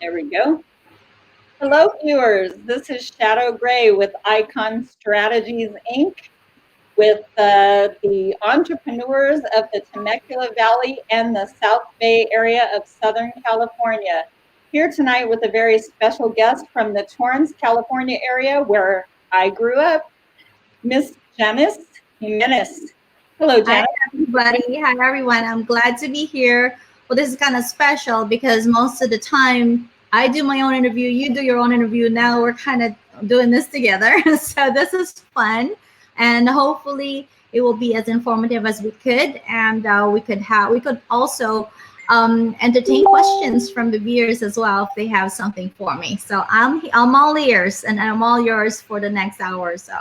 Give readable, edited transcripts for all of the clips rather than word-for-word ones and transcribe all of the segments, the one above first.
There we go. Hello, viewers. This is Shadow Gray with Icon Strategies Inc. with the entrepreneurs of the Temecula Valley and the South Bay area of Southern California. Here tonight with a very special guest from the Torrance, California area where I grew up, Miss Janice Jimenez. Hello, Hi, Janice. everybody. Hi, everyone. I'm glad to be here. Well, this is kind of special because most of the time I do my own interview, you do your own interview. Now we're kind of doing this together. So this is fun. And hopefully it will be as informative as we could. And we could also entertain questions from the viewers as well if they have something for me. So I'm all ears and I'm all yours for the next hour or so.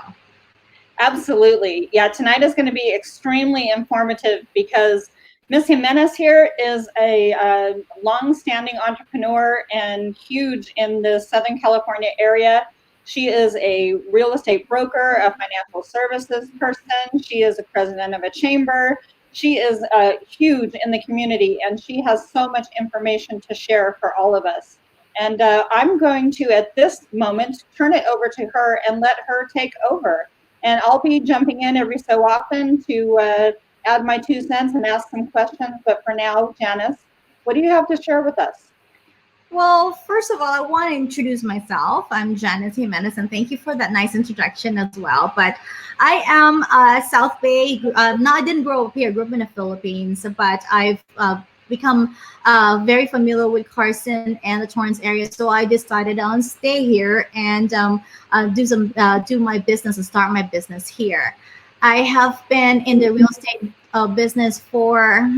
Absolutely. Yeah, tonight is going to be extremely informative because Ms. Jimenez here is a long-standing entrepreneur and huge in the Southern California area. She is a real estate broker, a financial services person. She is a president of a chamber. She is huge in the community, and she has so much information to share for all of us. And I'm going to, at this moment, turn it over to her and let her take over. And I'll be jumping in every so often to add my 2 cents and ask some questions. But for now, Janice, what do you have to share with us? Well, first of all, I want to introduce myself. I'm Janice Jimenez, and thank you for that nice introduction as well. But I am South Bay. No, I didn't grow up here. I grew up in the Philippines, but I've become very familiar with Carson and the Torrance area. So I decided on stay here and do my business and start my business here. I have been in the real estate business for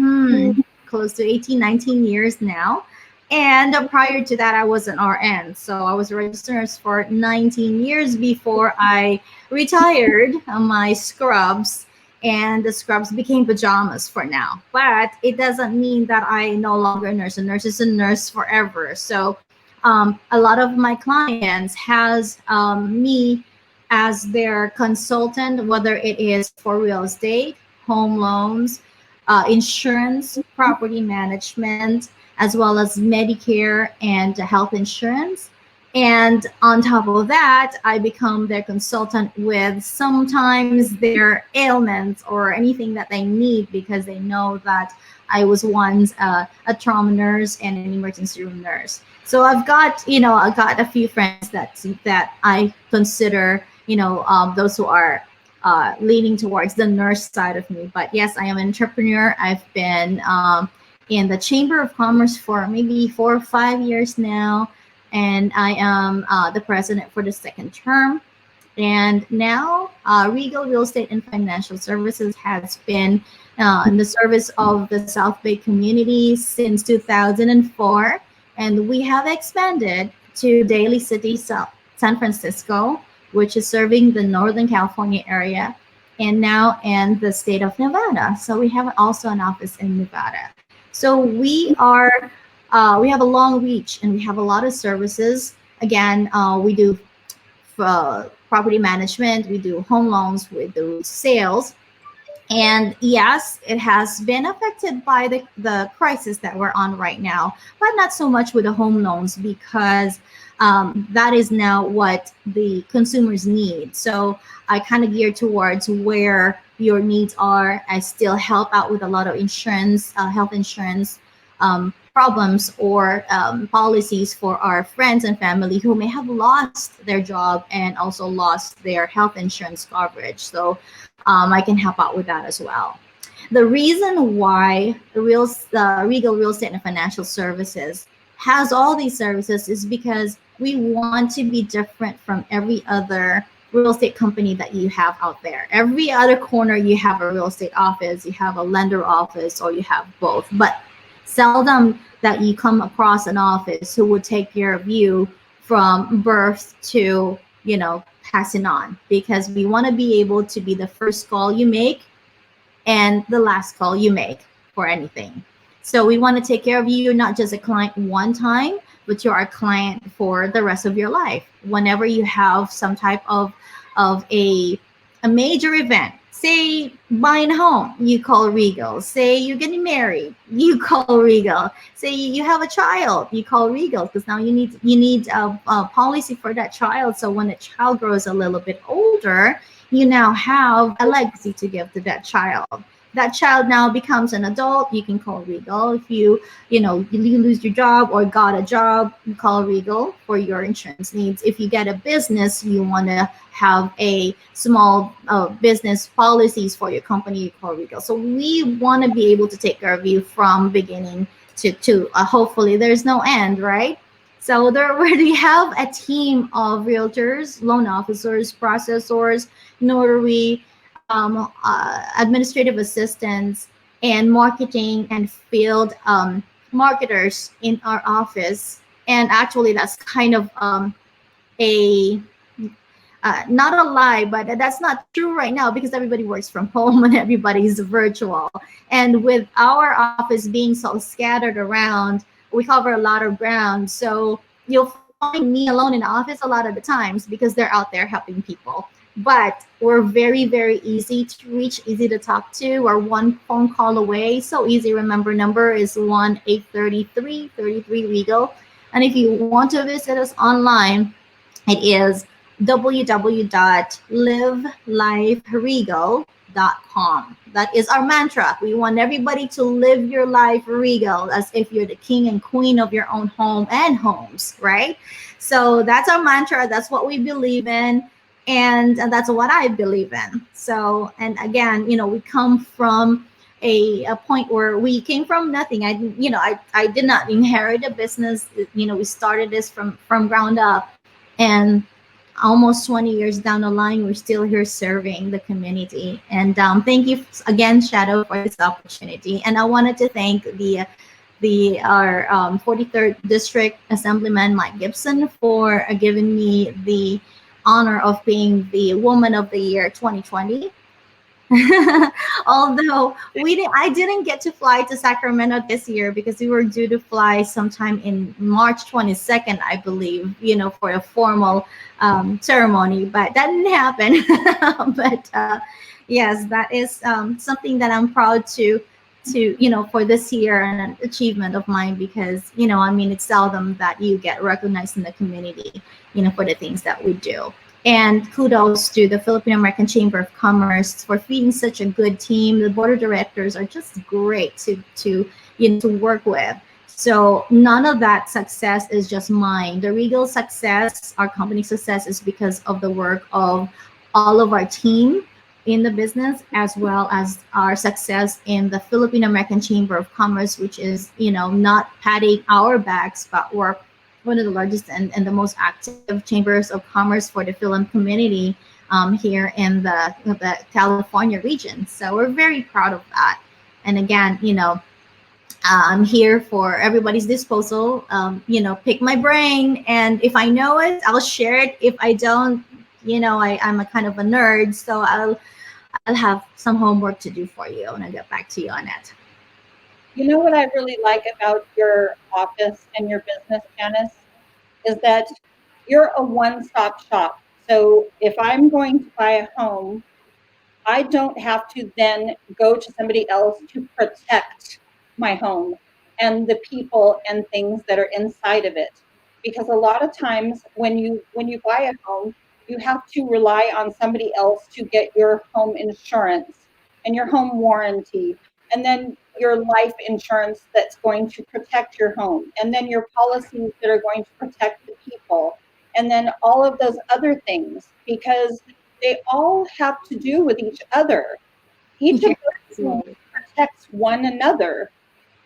close to 18, 19 years now. And prior to that, I was an RN. So I was a registered nurse for 19 years before I retired my scrubs, and the scrubs became pajamas for now. But it doesn't mean that I no longer nurse. A nurse is a nurse forever. So a lot of my clients has me as their consultant, whether it is for real estate, home loans, insurance, property management, as well as Medicare and health insurance. And on top of that, I become their consultant with sometimes their ailments or anything that they need because they know that I was once a trauma nurse and an emergency room nurse. So I got a few friends that I consider, those who are leaning towards the nurse side of me. But yes, I am an entrepreneur. I've been in the Chamber of Commerce for maybe 4 or 5 years now, and I am the president for the second term. And now, Regal Real Estate and Financial Services has been in the service of the South Bay community since 2004, and we have expanded to Daly City, San Francisco, which is serving the Northern California area, and now in the state of Nevada. So we have also an office in Nevada. So we have a long reach and we have a lot of services. Again, we do property management, we do home loans, we do sales. And yes, it has been affected by the crisis that we're on right now, but not so much with the home loans because that is now what the consumers need. So I kind of gear towards where your needs are. I still help out with a lot of insurance, health insurance problems or policies for our friends and family who may have lost their job and also lost their health insurance coverage. So I can help out with that as well. The reason why Regal Real Estate and Financial Services has all these services is because we want to be different from every other real estate company that you have out there. Every other corner you have a real estate office, you have a lender office, or you have both. But seldom that you come across an office who would take care of you from birth to, passing on, because we want to be able to be the first call you make and the last call you make for anything. So we want to take care of you, not just a client one time, but you're a client for the rest of your life. Whenever you have some type of a major event, Say buying a home, you call Regal. Say you're getting married, you call Regal. Say you have a child, you call Regal, because now you need a policy for that child. So when the child grows a little bit older, you now have a legacy to give to that child. That child now becomes an adult. You can call Regal. If you lose your job or got a job, you call Regal for your insurance needs. If you get a business, you want to have a small business policies for your company, you call Regal. So we want to be able to take care of you from beginning to hopefully there's no end, right? So there we have a team of realtors, loan officers, processors, notary, administrative assistants, and marketing and field marketers in our office. And actually, that's kind of a not a lie, but that's not true right now because everybody works from home and everybody's virtual. And with our office being so scattered around, we cover a lot of ground. So you'll find me alone in the office a lot of the times because they're out there helping people. But we're very, very easy to reach, easy to talk to. We're one phone call away. So easy. Remember, number is 1-833-33 Regal. And if you want to visit us online, it is www.liveliferegal.com. That is our mantra. We want everybody to live your life regal as if you're the king and queen of your own home and homes, right? So that's our mantra. That's what we believe in. And that's what I believe in. So, and again, we come from a point where we came from nothing. I did not inherit a business. We started this from ground up, and almost 20 years down the line, we're still here serving the community. And thank you again, Shadoe, for this opportunity. And I wanted to thank our 43rd District Assemblyman Mike Gibson for giving me the honor of being the Woman of the Year 2020. Although I didn't get to fly to Sacramento this year because we were due to fly sometime in March 22nd, I believe, for a formal ceremony, but that didn't happen. But yes, that is something that I'm proud to for this year, and an achievement of mine, because it's seldom that you get recognized in the community for the things that we do. And kudos to the Filipino American Chamber of Commerce for being such a good team. The board of directors are just great to work with. So none of that success is just mine. The Regal success, our company success, is because of the work of all of our team in the business, as well as our success in the Filipino American Chamber of Commerce, which is not patting our backs, but we're one of the largest and the most active chambers of commerce for the film community here in the California region. So we're very proud of that. And again, I'm here for everybody's disposal. Pick my brain, and if I know it, I'll share it. If I don't, I'm a kind of a nerd, so I'll have some homework to do for you, and I'll get back to you on it. You know what I really like about your office and your business, Janice, is that you're a one-stop shop. So if I'm going to buy a home, I don't have to then go to somebody else to protect my home and the people and things that are inside of it. Because a lot of times when you buy a home, you have to rely on somebody else to get your home insurance and your home warranty, and then your life insurance that's going to protect your home, and then your policies that are going to protect the people, and then all of those other things, because they all have to do with each other. Each of those things protects one another,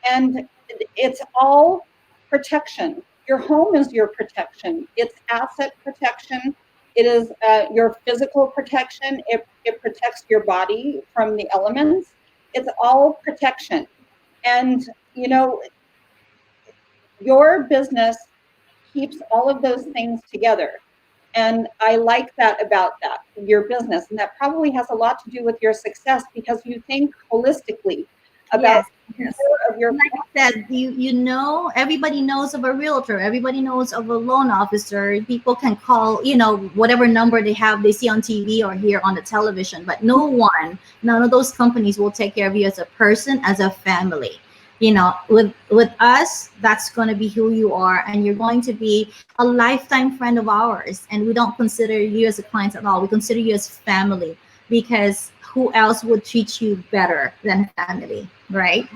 and it's all protection. Your home is your protection. It's asset protection. It is your physical protection. It protects your body from the elements. It's all protection. And, your business keeps all of those things together. And I like that about your business. And that probably has a lot to do with your success because you think holistically. about Yes. more of your. Like I said, you know, everybody knows of a realtor, everybody knows of a loan officer. People can call, you know, whatever number they have, they see on TV or hear on the television, but none of those companies will take care of you as a person, as a family. You know, with us, that's going to be who you are, and you're going to be a lifetime friend of ours. And we don't consider you as a client at all. We consider you as family, because who else would treat you better than family, right?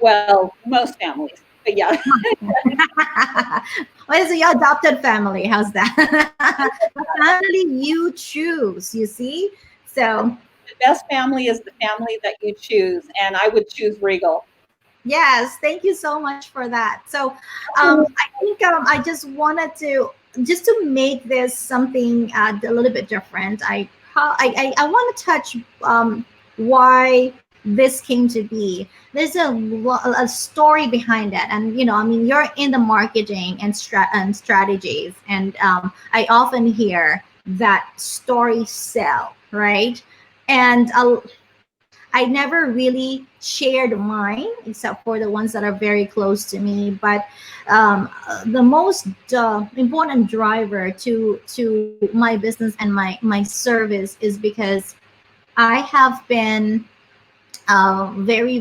Well, most families, but yeah. What is your adopted family? How's that? The family you choose, you see? So, The best family is the family that you choose, and I would choose Regal. yes, thank you so much for that. So, I think I just wanted to, just to make this something a little bit different. I want to touch why this came to be. There's a story behind it, and I mean, you're in the marketing and strategies, and I often hear that stories sell, right? And I never really shared mine, except for the ones that are very close to me. But the most important driver to my business and my service is because I have been very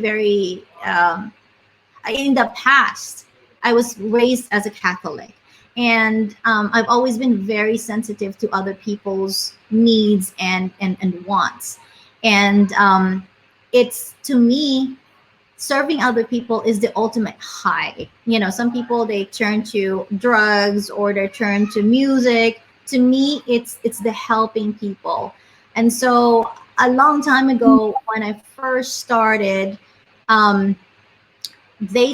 in the past. I was raised as a Catholic, and I've always been very sensitive to other people's needs and wants. And it's, to me, serving other people is the ultimate high. Some people, they turn to drugs or they turn to music. To me, it's the helping people. And so a long time ago, when I first started, um, they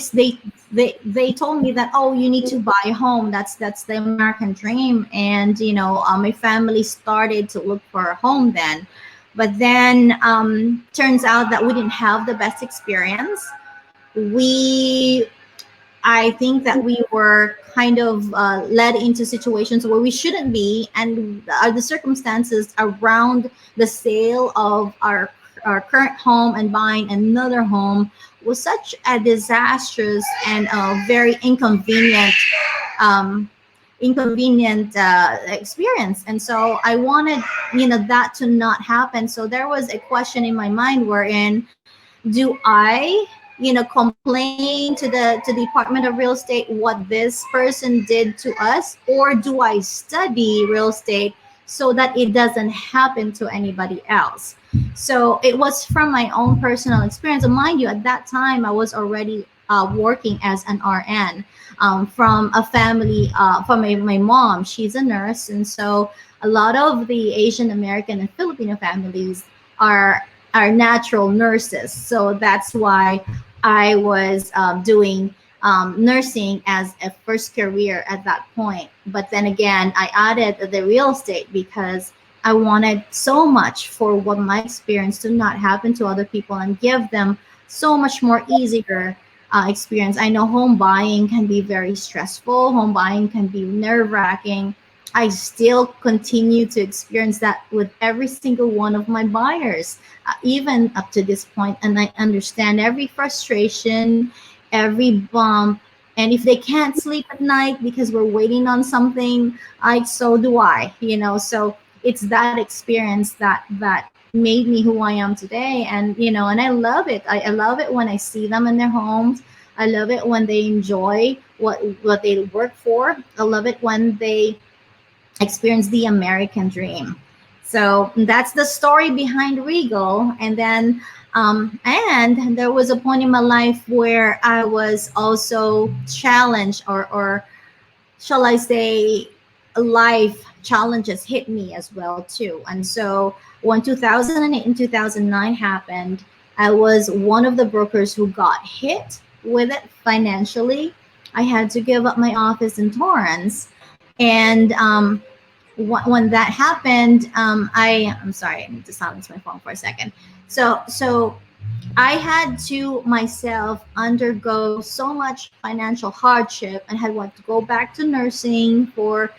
told me that, oh, you need to buy a home. That's the American dream. And my family started to look for a home then. But then turns out that we didn't have the best experience. we I think that we were kind of led into situations where we shouldn't be, and the circumstances around the sale of our current home and buying another home was such a disastrous and a very um, inconvenient experience. And so I wanted, that to not happen. So there was a question in my mind wherein, do I, complain to the Department of Real Estate what this person did to us, or do I study real estate so that it doesn't happen to anybody else? So it was from my own personal experience. And mind you, at that time, I was already working as an RN, from a family, from my mom. She's a nurse. And so a lot of the Asian American and Filipino families are natural nurses. So that's why I was doing nursing as a first career at that point. But then again, I added the real estate because I wanted so much for what my experience to not happen to other people and give them so much more easier experience. I know home buying can be very stressful. Home buying can be nerve wracking. I still continue to experience that with every single one of my buyers, even up to this point. And I understand every frustration, every bump. And if they can't sleep at night because we're waiting on something, so do I. So it's that experience that made me who I am today. And and I love it. I love it when I see them in their homes. I love it when they enjoy what they work for. I love it when they experience the American dream. So that's the story behind Regal. And then, and there was a point in my life where I was also challenged, or shall I say, life challenges hit me as well too. And so when 2008 and 2009 happened, I was one of the brokers who got hit with it financially. I had to give up my office in Torrance. And when that happened, I'm sorry, I need to silence my phone for a second. So I had to myself undergo so much financial hardship, and had wanted to go back to nursing for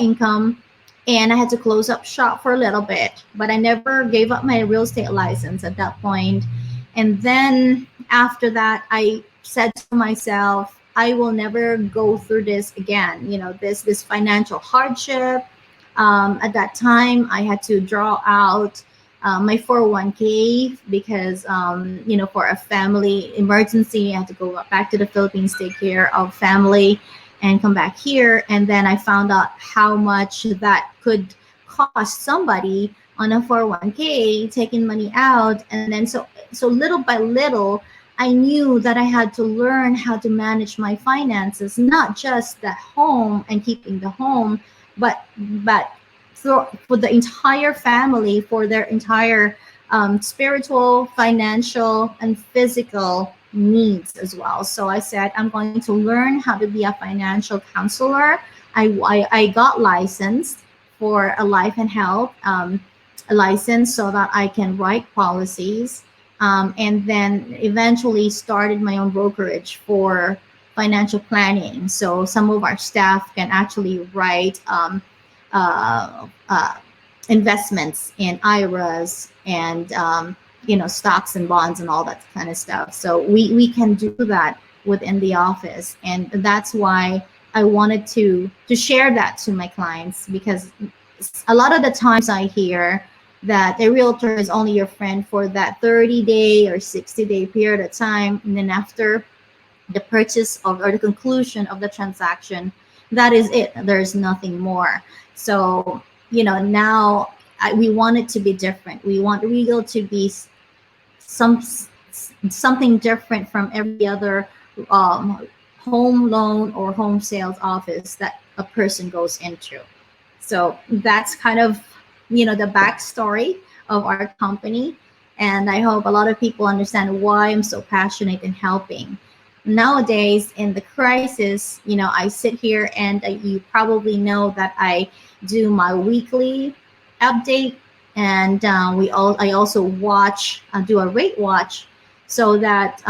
income, and I had to close up shop for a little bit. But I never gave up my real estate license at that point. And then after that, I said to myself, I will never go through this again. This financial hardship. At that time, I had to draw out my 401k because for a family emergency, I had to go back to the Philippines, take care of family, and come back here. And then I found out how much that could cost somebody on a 401k, taking money out. And then so little by little, I knew that I had to learn how to manage my finances, not just the home and keeping the home, but for the entire family, for their entire spiritual, financial, and physical needs as well. So I said, I'm going to learn how to be a financial counselor. I got licensed for a life and health a license so that I can write policies, and then eventually started my own brokerage for financial planning. So some of our staff can actually write uh, uh, investments in IRAs and stocks and bonds and all that kind of stuff. So we can do that within the office, and that's why I wanted to share that to my clients, because a lot of the times I hear that a realtor is only your friend for that 30-day or 60-day period of time, and then after the purchase of or the conclusion of the transaction, that is it. There's nothing more. So now we want it to be different. We want Regal to be something different from every other home loan or home sales office that a person goes into. So that's kind of the backstory of our company, and I hope a lot of people understand why I'm so passionate in helping. Nowadays, in the crisis, I sit here and you probably know that I do my weekly update, and I also do a rate watch so that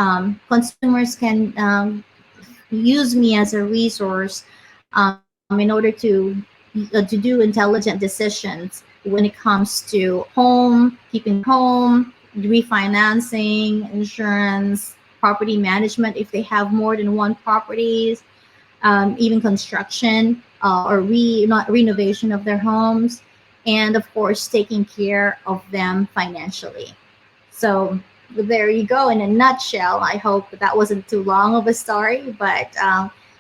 consumers can use me as a resource in order to do intelligent decisions when it comes to keeping home, refinancing, insurance, property management if they have more than one properties, even construction or not renovation of their homes, and of course taking care of them financially. So there you go in a nutshell. I hope that wasn't too long of a story, but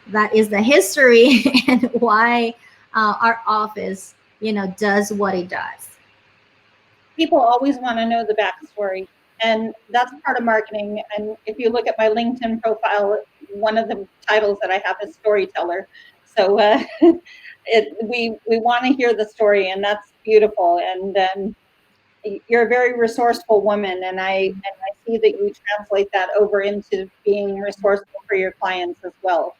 that is the history and why our office does what it does. People always want to know the backstory, and that's part of marketing. And if you look at my LinkedIn profile, one of the titles that I have is storyteller. So we want to hear the story, and that's beautiful. And you're a very resourceful woman, and I see that you translate that over into being resourceful for your clients as well.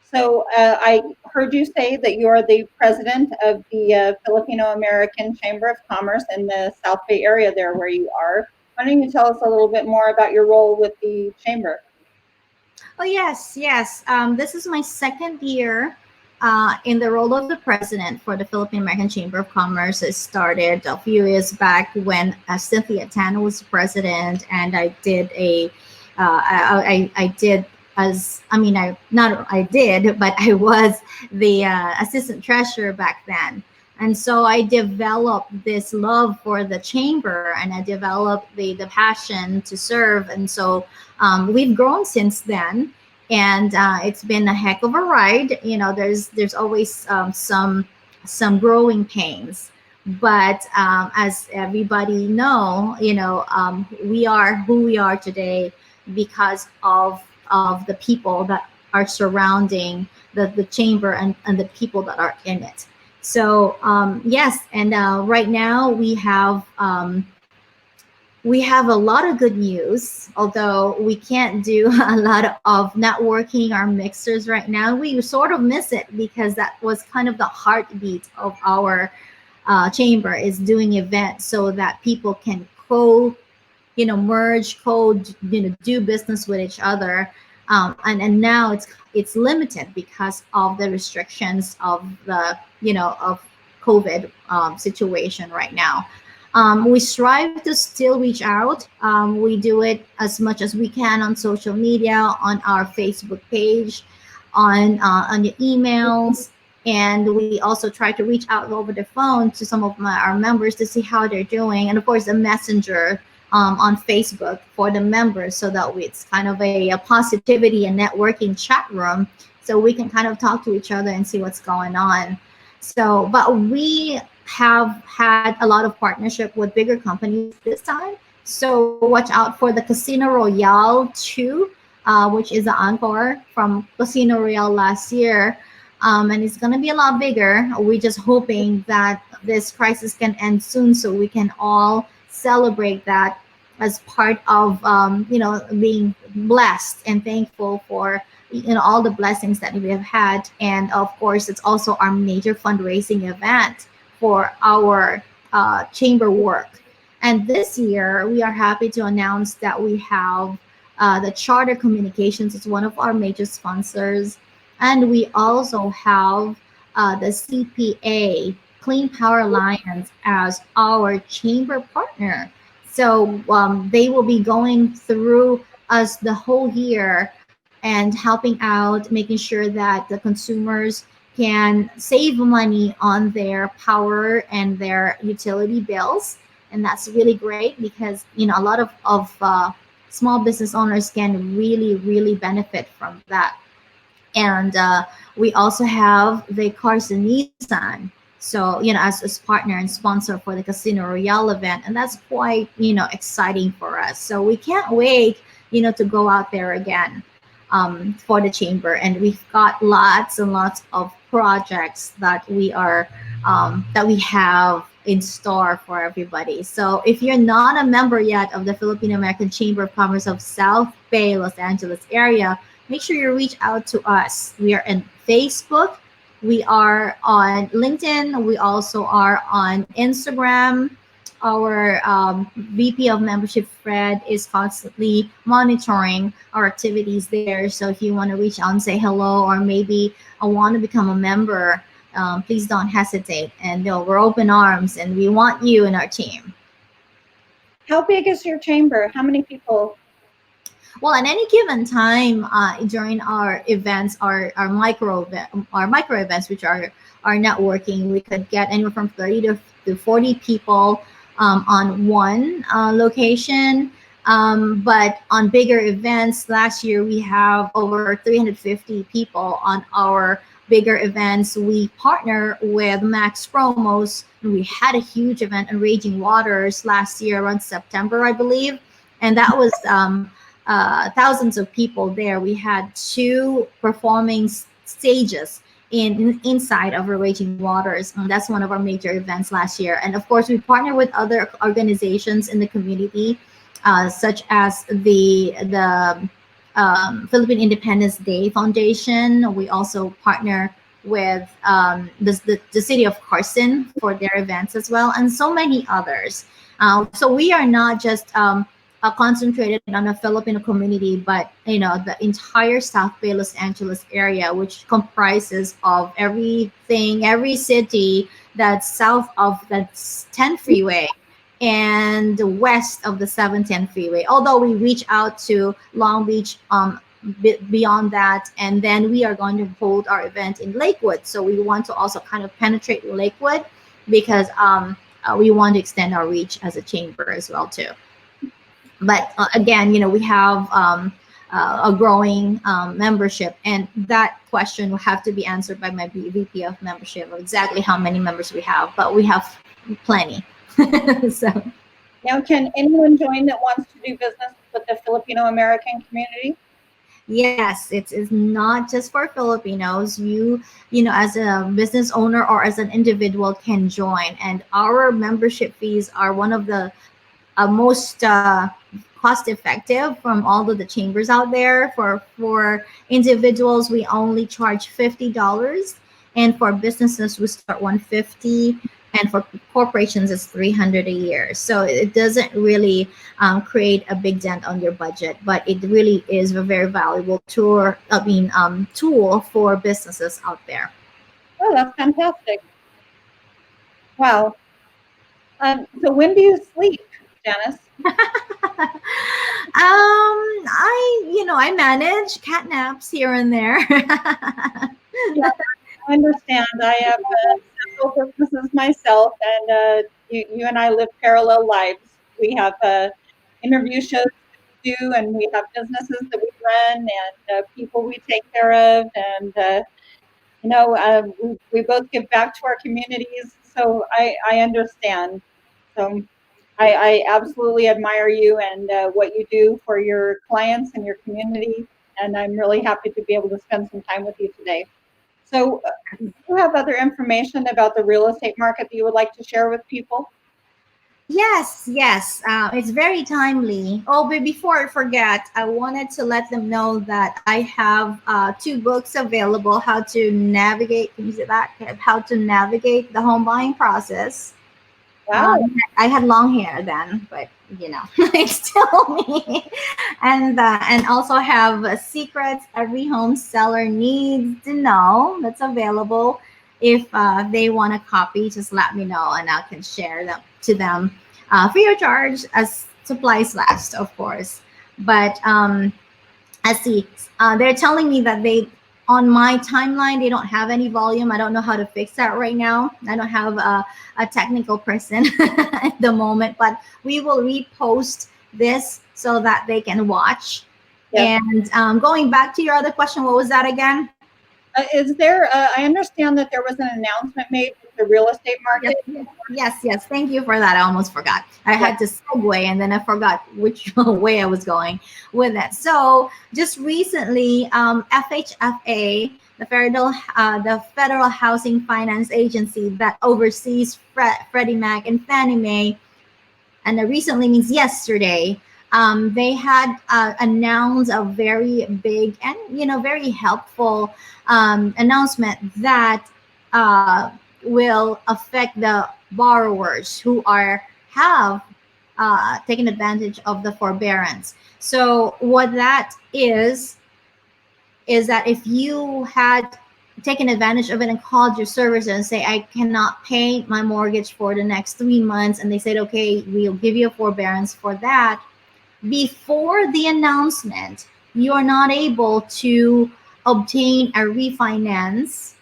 So I heard you say that you are the president of the Filipino American Chamber of Commerce in the South Bay area there where you are. Why don't you tell us a little bit more about your role with the chamber? Oh, yes. This is my second year in the role of the president for the Philippine American Chamber of Commerce. It started a few years back when Cynthia Tan was president, and I did I did as I mean I not I did, but I was the assistant treasurer back then. And so I developed this love for the chamber, and I developed the passion to serve. And so we've grown since then, and it's been a heck of a ride. There's always some growing pains, but as everybody we are who we are today because of the people that are surrounding the chamber and the people that are in it. So yes, and right now we have a lot of good news, although we can't do a lot of networking or mixers right now. We sort of miss it because that was kind of the heartbeat of our chamber, is doing events so that people can merge, do business with each other. And now it's limited because of the restrictions of the of COVID situation right now. We strive to still reach out. We do it as much as we can on social media, on our Facebook page, on your emails, and we also try to reach out over the phone to some of our members to see how they're doing, and of course, a messenger on Facebook for the members, so that it's kind of a positivity and networking chat room, so we can kind of talk to each other and see what's going on. So, but we have had a lot of partnership with bigger companies this time. So watch out for the Casino Royale 2, which is the encore from Casino Royale last year. And it's going to be a lot bigger. We're just hoping that this crisis can end soon so we can all celebrate that as part of, being blessed and thankful for all the blessings that we have had. And of course, it's also our major fundraising event for our chamber work. And this year, we are happy to announce that we have the Charter Communications is one of our major sponsors. And we also have the CPA, Clean Power Alliance, as our chamber partner. So they will be going through us the whole year and helping out, making sure that the consumers can save money on their power and their utility bills. And that's really great because a lot of small business owners can really benefit from that. And we also have the Carson Nissan, so as partner and sponsor for the Casino Royale event, and that's quite exciting for us. So we can't wait to go out there again for the chamber, and we've got lots and lots of projects that we have in store for everybody. So if you're not a member yet of the Filipino American Chamber of Commerce of South Bay, Los Angeles area, make sure you reach out to us. We are on Facebook, we are on LinkedIn, we also are on Instagram. Our VP of membership, Fred, is constantly monitoring our activities there. So if you want to reach out and say hello, or maybe I want to become a member, please don't hesitate. And we're open arms, and we want you in our team. How big is your chamber? How many people? Well, at any given time during our events, our micro events, which are our networking, we could get anywhere from 30 to 40 people on one location. But on bigger events, last year we have over 350 people on our bigger events. We partner with Max Promos. We had a huge event on Raging Waters last year around September, I believe. And that was thousands of people there. We had 2 performing stages inside of our Raging Waters. And that's one of our major events last year. And of course, we partner with other organizations in the community, such as the Philippine Independence Day Foundation. We also partner with the city of Carson for their events as well, and so many others. So we are not just concentrated on a Filipino community, but the entire South Bay, Los Angeles area, which comprises of every city that's south of the 10 freeway and west of the 710 freeway. Although we reach out to Long Beach beyond that, and then we are going to hold our event in Lakewood. So we want to also kind of penetrate Lakewood because we want to extend our reach as a chamber as well too. But again, we have a growing membership, and that question will have to be answered by my VP of membership of exactly how many members we have, but we have plenty. So now, can anyone join that wants to do business with the Filipino American community? Yes, it is not just for Filipinos. You as a business owner or as an individual can join, and our membership fees are one of the most cost effective from all of the chambers out there. For individuals, we only charge $50, and for businesses we start $150, and for corporations it's $300 a year. So it doesn't really create a big dent on your budget, but it really is a very valuable tool for businesses out there. Oh, that's fantastic. Wow. So when do you sleep, Janice? I manage cat naps here and there. Yeah, I understand. I have several businesses myself, and you and I live parallel lives. We have interview shows to do, and we have businesses that we run, and people we take care of, and we both give back to our communities. So I understand. So I absolutely admire you and what you do for your clients and your community, and I'm really happy to be able to spend some time with you today. So, do you have other information about the real estate market that you would like to share with people? Yes, yes, it's very timely. Oh, but before I forget, I wanted to let them know that I have two books available: How to Navigate. Can you see that? How to Navigate the Home Buying Process. Wow. I had long hair then, but it's still me. And also have secrets every home seller needs to know. That's available. If they want a copy, just let me know, and I can share them to them free of charge as supplies last, of course. But I see. They're telling me that they on my timeline they don't have any volume. I don't know how to fix that right now. I don't have a technical person at the moment, but we will repost this so that they can watch. Yes. And going back to your other question, what was that again? Is there, I understand that there was an announcement made with the real estate Yes, market. yes, yes, yes. Thank you for that. I almost forgot. I Yes. had to segue and then I forgot which way I was going with it. So just recently, FHFA, the Federal Housing Finance Agency that oversees Freddie Mac and Fannie Mae, and recently means yesterday, they had announced a very big and very helpful announcement that will affect the borrowers who are have taken advantage of the forbearance. So what that is that if you had taken advantage of it and called your servicer and say, I cannot pay my mortgage for the next 3 months, and they said, okay, we'll give you a forbearance for that, before the announcement you are not able to obtain a refinance,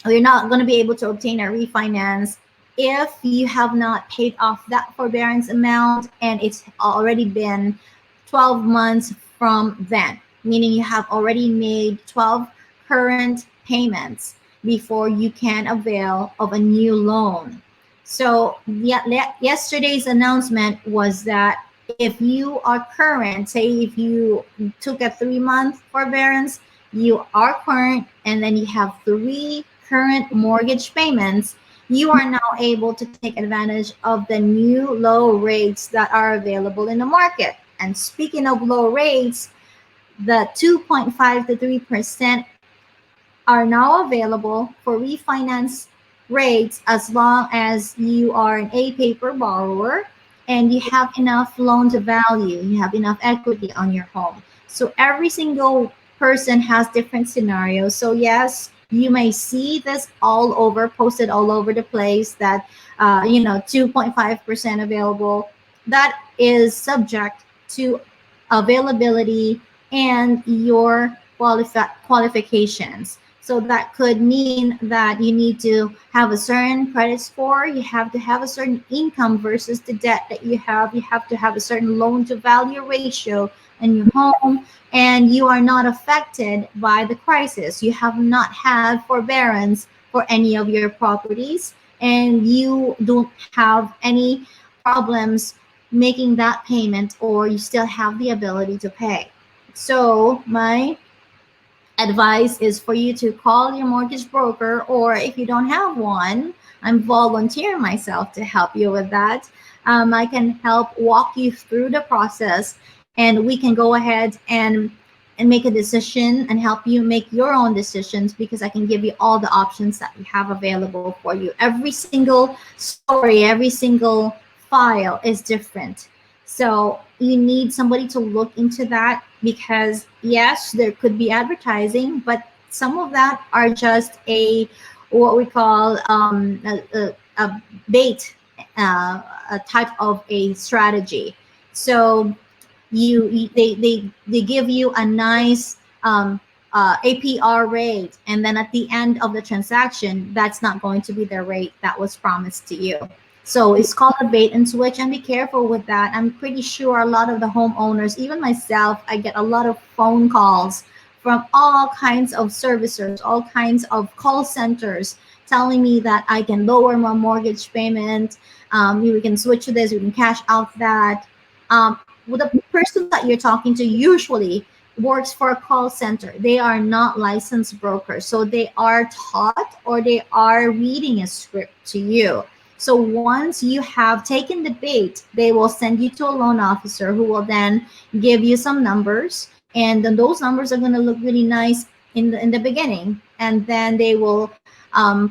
or you're not going to be able to obtain a refinance if you have not paid off that forbearance amount and it's already been 12 months from then, meaning you have already made 12 current payments before you can avail of a new loan. So yesterday's announcement was that if you are current, say if you took a 3 month forbearance, you are current, and then you have 3 current mortgage payments, you are now able to take advantage of the new low rates that are available in the market. And speaking of low rates, the 2.5 to 3% are now available for refinance rates as long as you are an A paper borrower and you have enough loan to value, you have enough equity on your home. So every single person has different scenarios. So yes, you may see this all over, posted all over the place that 2.5% available. That is subject to availability and your qualifications. So that could mean that you need to have a certain credit score, you have to have a certain income versus the debt that you have to have a certain loan to value ratio in your home, and you are not affected by the crisis. You have not had forbearance for any of your properties, and you don't have any problems making that payment, or you still have the ability to pay. So my advice is for you to call your mortgage broker, or if you don't have one, I'm volunteering myself to help you with that. I can help walk you through the process, and we can go ahead and make a decision and help you make your own decisions, because I can give you all the options that we have available for you. Every single story, every single file is different. So you need somebody to look into that, because yes, there could be advertising, but some of that are just a what we call a bait a type of a strategy. So they give you a nice APR rate, and then at the end of the transaction, that's not going to be the rate that was promised to you. So it's called a bait and switch, and be careful with that. I'm pretty sure a lot of the homeowners, even myself, I get a lot of phone calls from all kinds of servicers, all kinds of call centers telling me that I can lower my mortgage payment. We can switch to this, we can cash out that. Well, the person that you're talking to usually works for a call center. They are not licensed brokers. So they are taught or they are reading a script to you. So once you have taken the bait, they will send you to a loan officer who will then give you some numbers. And then those numbers are going to look really nice in the beginning. And then they will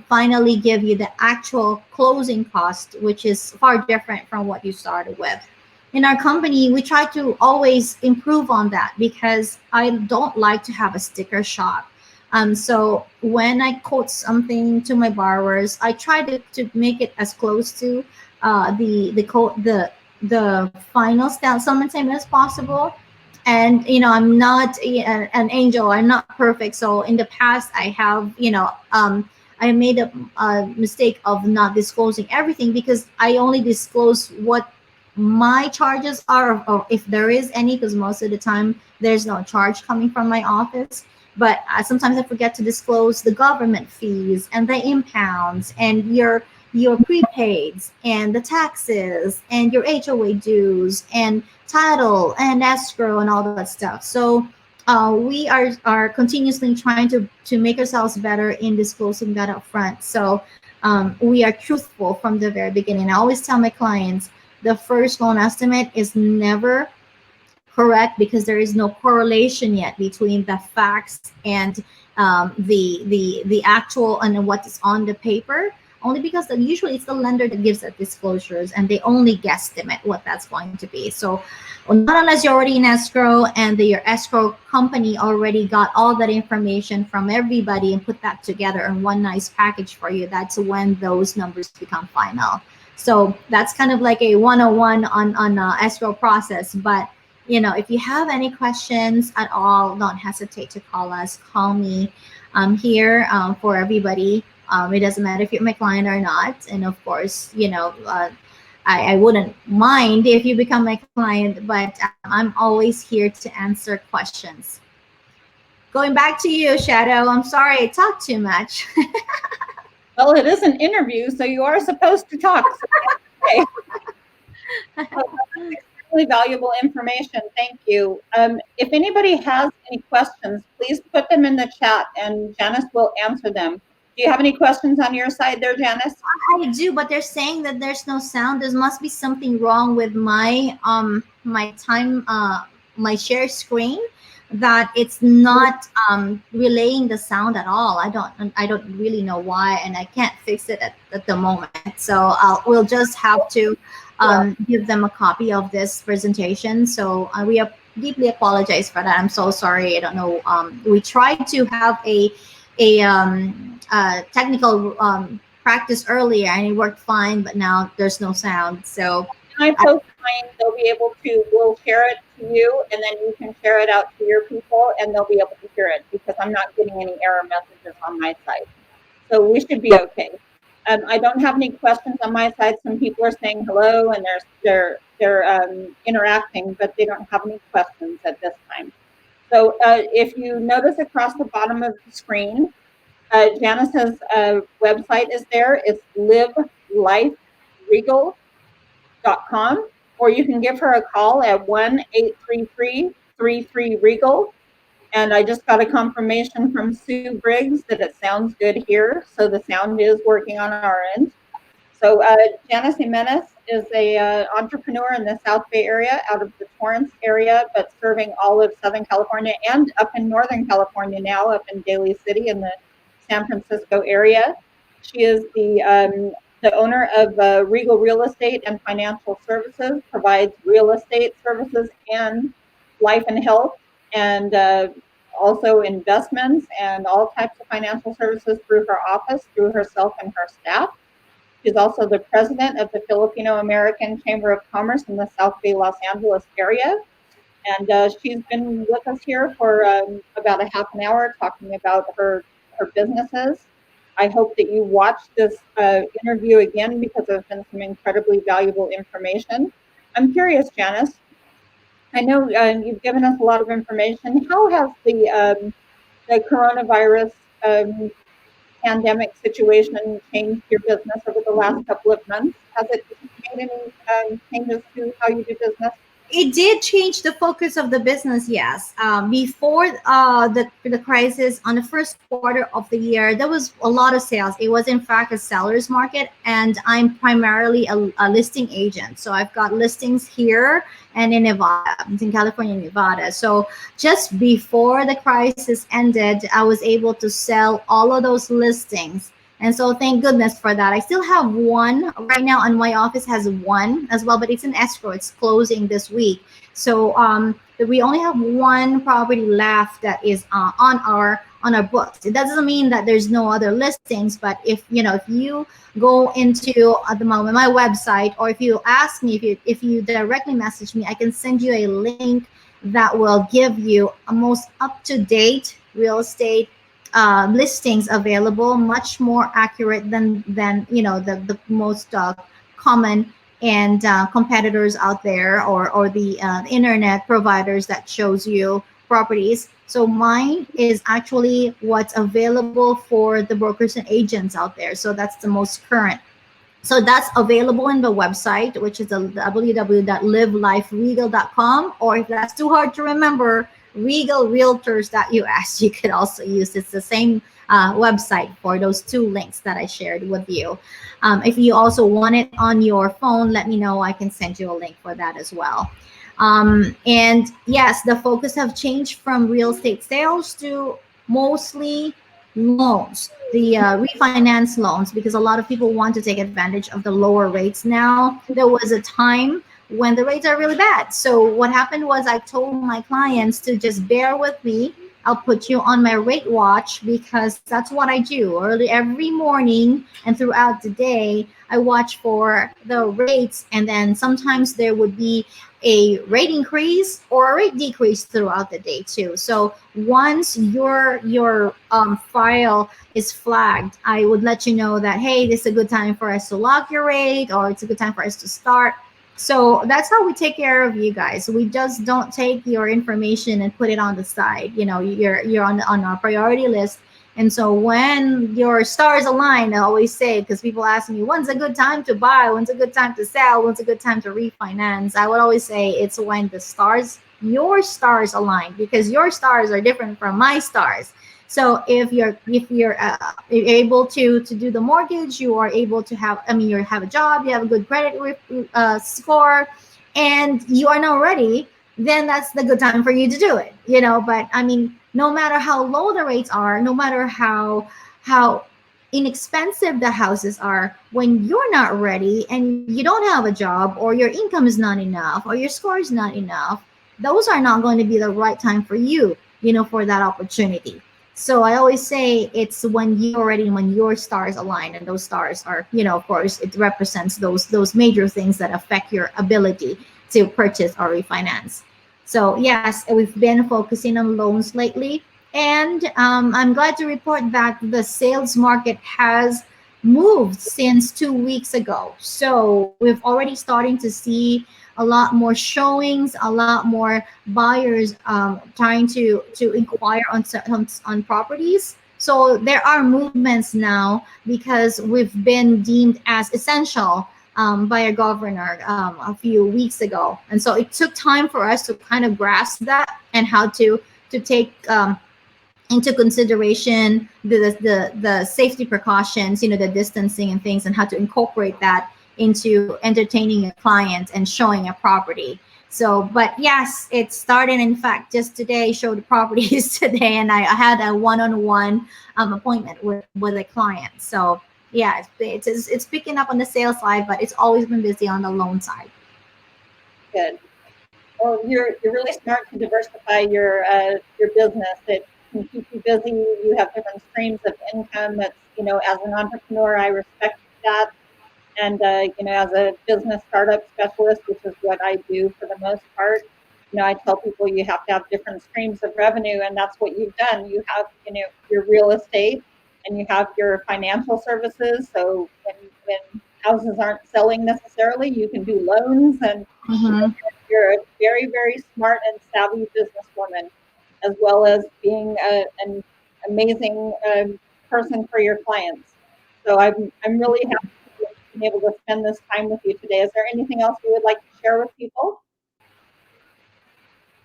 finally give you the actual closing cost, which is far different from what you started with. In our company, we try to always improve on that because I don't like to have a sticker shock. So when I quote something to my borrowers, I try to make it as close to the final settlement payment as possible. And I'm not an angel. I'm not perfect. So in the past, I have I made a mistake of not disclosing everything because I only disclose what my charges are, or if there is any, because most of the time there's no charge coming from my office. But sometimes I forget to disclose the government fees and the impounds and your prepaids and the taxes and your HOA dues and title and escrow and all that stuff. So we are continuously trying to make ourselves better in disclosing that up front. So we are truthful from the very beginning. I always tell my clients the first loan estimate is never correct because there is no correlation yet between the facts and the actual and what is on the paper. Only because usually it's the lender that gives the disclosures and they only guesstimate what that's going to be. So not unless you're already in escrow and your escrow company already got all that information from everybody and put that together in one nice package for you, that's when those numbers become final. So that's kind of like a 101 on escrow process. But if you have any questions at all, don't hesitate to call us. Call me. I'm here for everybody. It doesn't matter if you're my client or not. And of course, I wouldn't mind if you become my client, but I'm always here to answer questions. Going back to you, Shadoe. I'm sorry I talked too much. Well, it is an interview, so you are supposed to talk. Okay. Extremely valuable information. Thank you. If anybody has any questions, please put them in the chat and Janice will answer them. Do you have any questions on your side there, Janice? I do, but they're saying that there's no sound. There must be something wrong with my my share screen, that it's not relaying the sound at all. I don't really know why, and I can't fix it at the moment. So we'll just have to give them a copy of this presentation. So we deeply apologize for that. I'm so sorry. I don't know. We tried to have a technical practice earlier and it worked fine, but now there's no sound. So when I post mine, we'll share it to you and then you can share it out to your people and they'll be able to hear it because I'm not getting any error messages on my side. So we should be okay. I don't have any questions on my side. Some people are saying hello and they're interacting, but they don't have any questions at this time. So if you notice across the bottom of the screen, Janice's website is there. It's liveliferegal.com, or you can give her a call at 1-833-33-REGAL. And I just got a confirmation from Sue Briggs that it sounds good here. So the sound is working on our end. So Janice Jimenez is a entrepreneur in the South Bay area, out of the Torrance area, but serving all of Southern California and up in Northern California now, up in Daly City in the San Francisco area. She is the owner of Regal Real Estate and Financial Services, provides real estate services and life and health, and also investments and all types of financial services through her office, through herself and her staff. She's also the president of the Filipino American Chamber of Commerce in the South Bay, Los Angeles area. And she's been with us here for about a half an hour talking about her businesses. I hope that you watch this interview again because there's been some incredibly valuable information. I'm curious, Janice, I know you've given us a lot of information. How has the coronavirus pandemic situation changed your business over the last couple of months? Has it made any changes to how you do business? It did change the focus of the business, yes. Before the crisis, on the first quarter of the year, there was a lot of sales. It was in fact a seller's market, and I'm primarily a listing agent. So I've got listings here and in Nevada, in California, Nevada. So just before the crisis ended, I was able to sell all of those listings. And so thank goodness for that. I still have one right now, and my office has one as well, but it's in escrow. It's closing this week. So we only have one property left that is on our books. It doesn't mean that there's no other listings, but if you go into my website, or if you ask me, if you directly message me, I can send you a link that will give you a most up-to-date real estate listings available, much more accurate than the most common and competitors out there, or the internet providers that shows you properties. So mine is actually what's available for the brokers and agents out there. So that's the most current. So that's available in the website, which is the www.liveliferegal.com, or if that's too hard to remember, regalrealtors.us. You could also use, it's the same website for those two links that I shared with you. If you also want it on your phone, let me know. I can send you a link for that as well. And yes, the focus have changed from real estate sales to mostly loans, the refinance loans, because a lot of people want to take advantage of the lower rates now. There was a time when the rates are really bad. So what happened was, I told my clients to just bear with me. I'll put you on my rate watch, because that's what I do early every morning and throughout the day. I watch for the rates, and then sometimes there would be a rate increase or a rate decrease throughout the day too. So once your file is flagged, I would let you know that, hey, this is a good time for us to lock your rate, or it's a good time for us to start. So that's how we take care of you guys. We just don't take your information and put it on the side. You're on our priority list. And so when your stars align, I always say, because people ask me, when's a good time to buy? When's a good time to sell? When's a good time to refinance? I would always say it's when your stars align, because your stars are different from my stars. So if you're able to do the mortgage, you are able to have, you have a job, you have a good credit score, and you are now ready, then that's the good time for you to do it. But no matter how low the rates are, no matter how inexpensive the houses are, when you're not ready and you don't have a job, or your income is not enough, or your score is not enough, those are not going to be the right time for you, for that opportunity. So I always say it's when you're ready, when your stars align, and those stars are, of course, it represents those major things that affect your ability to purchase or refinance. So yes, we've been focusing on loans lately, and I'm glad to report that the sales market has moved since 2 weeks ago. So we've already starting to see a lot more showings, a lot more buyers trying to inquire on properties. So there are movements now, because we've been deemed as essential by a governor a few weeks ago. And so it took time for us to kind of grasp that, and how to take into consideration the safety precautions, the distancing and things, and how to incorporate that into entertaining a client and showing a property. So, but yes, it started, in fact, just today, showed the properties today, and I had a one-on-one appointment with a client. So yeah, it's picking up on the sales side, but it's always been busy on the loan side. Good. Well, you're really smart to diversify your business. It can keep you busy. You have different streams of income. That's, as an entrepreneur, I respect that. And, as a business startup specialist, which is what I do for the most part, I tell people you have to have different streams of revenue, and that's what you've done. You have, your real estate, and you have your financial services. So when houses aren't selling necessarily, you can do loans, and Mm-hmm. you're a very, very smart and savvy businesswoman, as well as being an amazing person for your clients. So I'm really happy to have been able to spend this time with you today. Is there anything else you would like to share with people?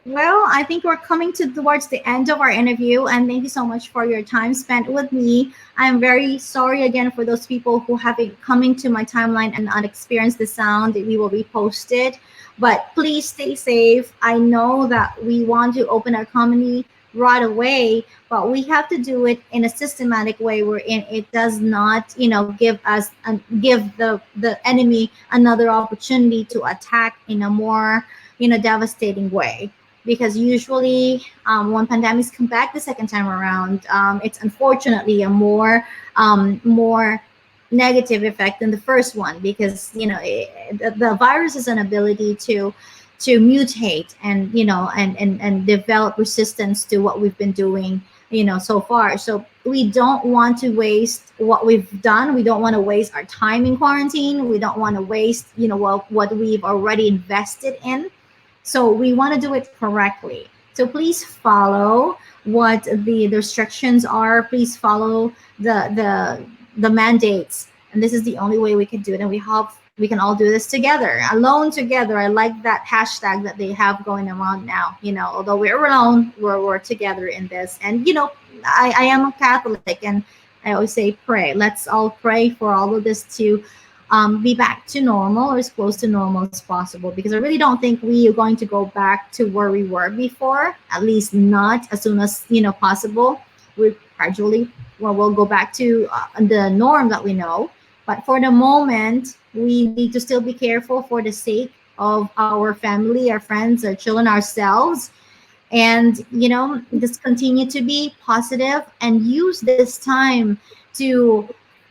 Well, I think we're coming towards the end of our interview, and thank you so much for your time spent with me. I'm very sorry again for those people who have been coming to my timeline and not experienced the sound that we will be posted. But please stay safe. I know that we want to open our company right away, but we have to do it in a systematic way wherein it does not, give us give the enemy another opportunity to attack in a more, devastating way, because usually when pandemics come back the second time around, it's unfortunately a more negative effect than the first one, because the virus is an ability to mutate and and develop resistance to what we've been doing so far. So we don't want to waste what we've done. We don't want to waste our time in quarantine. We don't want to waste what we've already invested in. So we want to do it correctly. So please follow what the restrictions are. Please follow the mandates. And this is the only way we can do it. And we hope we can all do this together, alone together. I like that hashtag that they have going around now. Although we're alone, we're together in this. And I am a Catholic, and I always say pray. Let's all pray for all of this to be back to normal, or as close to normal as possible, because I really don't think we are going to go back to where we were before, at least not as soon as possible. We gradually, we'll go back to the norm that we know, but for the moment we need to still be careful for the sake of our family, our friends, our children, ourselves. And just continue to be positive and use this time to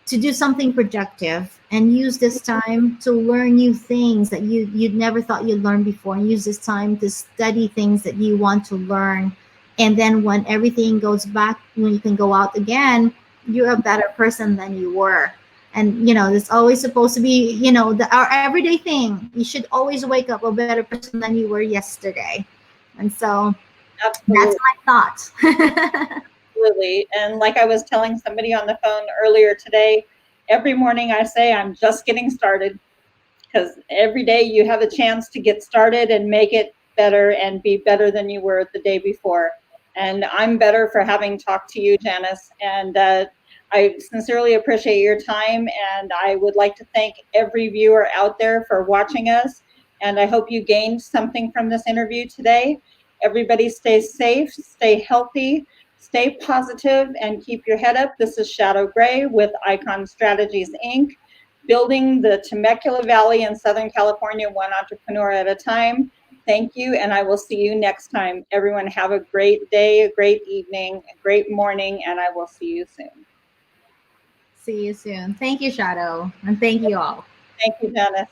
do something productive, and use this time to learn new things that you'd never thought you'd learn before, and use this time to study things that you want to learn. And then when everything goes back, when you can go out again, you're a better person than you were. And it's always supposed to be our everyday thing. You should always wake up a better person than you were yesterday. And so that's Absolutely. my thought. Absolutely. And like I was telling somebody on the phone earlier today, every morning I say I'm just getting started, because every day you have a chance to get started and make it better and be better than you were the day before. And I'm better for having talked to you, Janice. And I sincerely appreciate your time. And I would like to thank every viewer out there for watching us. And I hope you gained something from this interview today. Everybody stay safe, stay healthy, stay positive, and keep your head up. This is Shadoe Gray with Icon Strategies, Inc., building the Temecula Valley in Southern California, one entrepreneur at a time. Thank you, and I will see you next time. Everyone have a great day, a great evening, a great morning, and I will see you soon. See you soon. Thank you, Shadoe, and thank you all. Thank you, Janice.